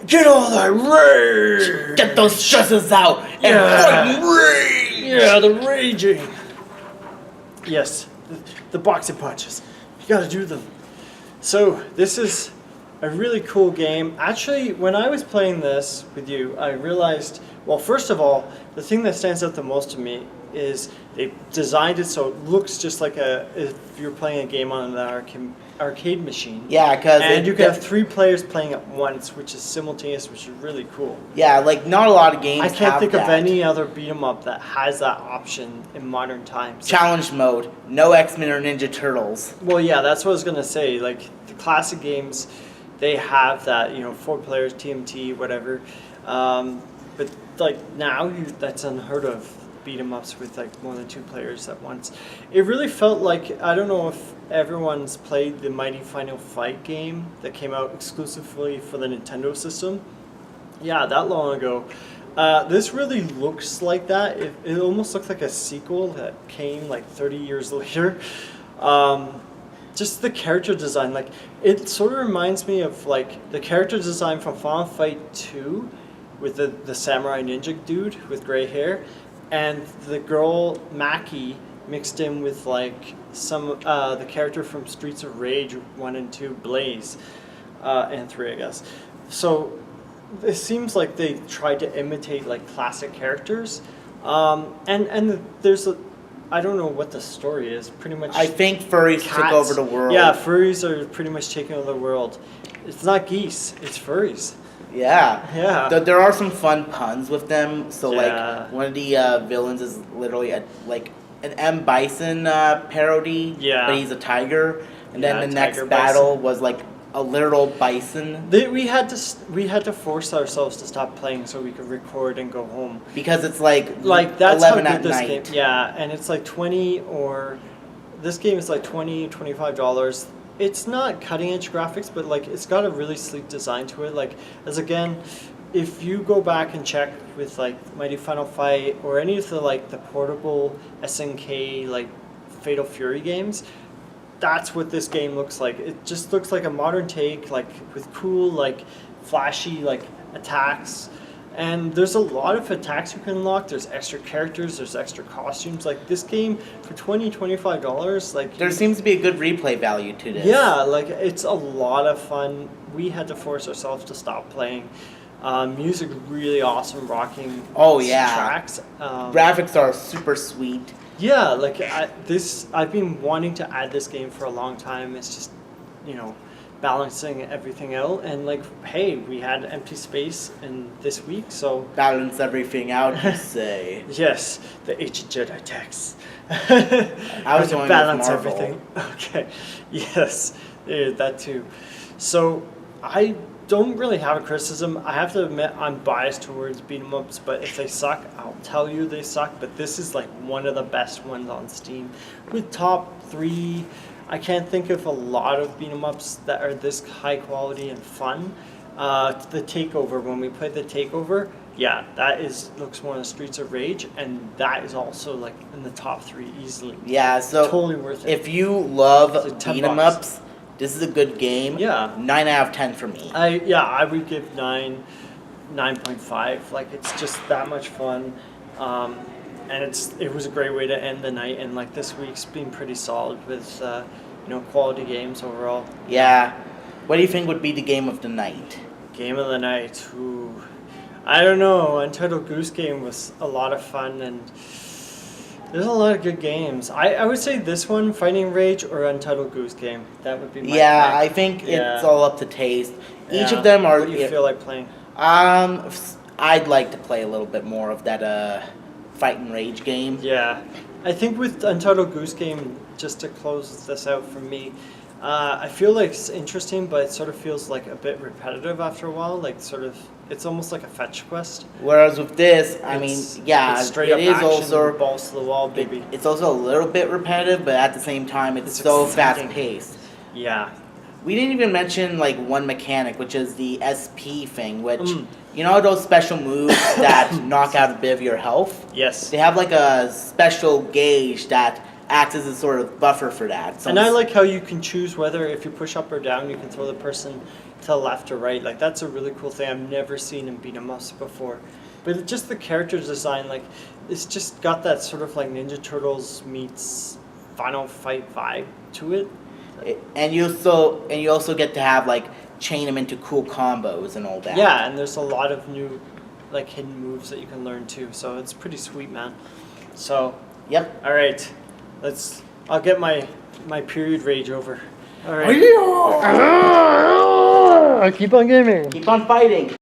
Get all that rage! Get those stresses out and Yeah. fight rage! Yeah, the raging. Yes, the boxing punches. You gotta do them. So, this is a really cool game. Actually, when I was playing this with you, I realized, well, first of all, the thing that stands out the most to me is they designed it so it looks just like if you're playing a game on an arcade machine. Yeah, because And you can have 3 players playing at once, which is simultaneous, which is really cool. Yeah, like not a lot of games. I can't have think that. of any other beat 'em up that has that option in modern times. Challenge mode. No X-Men or Ninja Turtles. Well, yeah, that's what I was gonna say. Like the classic games, they have that. 4 players, TMT, whatever. But like now, that's unheard of. Beat 'em ups with like more than 2 players at once. It really felt like, I don't know if everyone's played the Mighty Final Fight game that came out exclusively for the Nintendo system. Yeah, that long ago. This really looks like that. It almost looks like a sequel that came like 30 years later. Just the character design, like it sort of reminds me of like the character design from Final Fight 2 with the samurai ninja dude with gray hair. And the girl Maki mixed in with like some the character from Streets of Rage 1 and 2, Blaze, and 3, I guess. So it seems like they tried to imitate like classic characters, and there's I don't know what the story is. Pretty much, I think furries took over the world. Yeah, furries are pretty much taking over the world. It's not geese, it's furries. Yeah. Yeah. There are some fun puns with them. So Yeah. like one of the villains is literally like an M. Bison parody. Yeah. But he's a tiger. And Yeah, then the next tiger battle bison. was like a literal bison. We had to force ourselves to stop playing so we could record and go home. Because it's like That's 11 how at good this night. game. Yeah, and it's like this game is like $25. It's not cutting edge graphics, but like it's got a really sleek design to it. Like if you go back and check with like Mighty Final Fight or any of the portable SNK like Fatal Fury games, that's what this game looks like. It just looks like a modern take, like with cool, like flashy, like attacks. And there's a lot of attacks you can unlock. There's extra characters. There's extra costumes. Like this game for $25, like There seems to be a good replay value to this. yeah, like it's a lot of fun. We had to force ourselves to stop playing. Music really awesome, rocking. Oh, yeah. Tracks. Graphics are super sweet. Yeah, like I've been wanting to add this game for a long time. It's just, balancing everything out. And like, hey, we had empty space in this week, so Balance everything out, you say. yes, the ancient Jedi text. I was to going with balance Marvel. everything. Okay, yes, that too. So I don't really have a criticism. I have to admit I'm biased towards beat 'em ups, but if they suck, I'll tell you they suck. But this is like one of the best ones on Steam. With top 3, I can't think of a lot of beat 'em ups that are this high quality and fun. The Takeover, when we played the Takeover, yeah, looks more than Streets of Rage, and that is also like in the top 3 easily. Yeah, so Totally worth it. if you love It's like $10. beat 'em ups, this is a good game. Yeah. 9 out of 10 for me. I would give 9.5. Like it's just that much fun, and it was a great way to end the night. And like this week's been pretty solid with quality games overall. Yeah. What do you think would be the game of the night? Game of the night. Ooh. I don't know. Untitled Goose Game was a lot of fun, and there's a lot of good games. I would say this one, Fighting Rage, or Untitled Goose Game. That would be my Yeah, pick. I think Yeah. it's all up to taste. Each Yeah. of them are. What do you feel like playing? I'd like to play a little bit more of that Fight and Rage game. Yeah, I think with Untitled Goose Game, just to close this out for me, I feel like it's interesting, but it sort of feels like a bit repetitive after a while. Like it's almost like a fetch quest. Whereas with this, I mean, yeah, it's straight it up is action, also balls to the wall, baby. It's also a little bit repetitive, but at the same time, it's so exciting. fast paced. Yeah, We didn't even mention like one mechanic, which is the SP thing, which Mm. you know those special moves that knock out a bit of your health. yes, They have like a special gauge that acts as a sort of buffer for that. So And I like how you can choose whether if you push up or down, you can throw the person to the left or right. Like that's a really cool thing I've never seen in beat 'em ups before. But just the character design, like it's just got that sort of like Ninja Turtles meets Final Fight vibe to it. And you also get to have like chain them into cool combos and all that. Yeah, and there's a lot of new like hidden moves that you can learn too. So it's pretty sweet, man. So Yep. all right, I'll get my period rage over. All right. Yeah. I keep on gaming. Keep on fighting.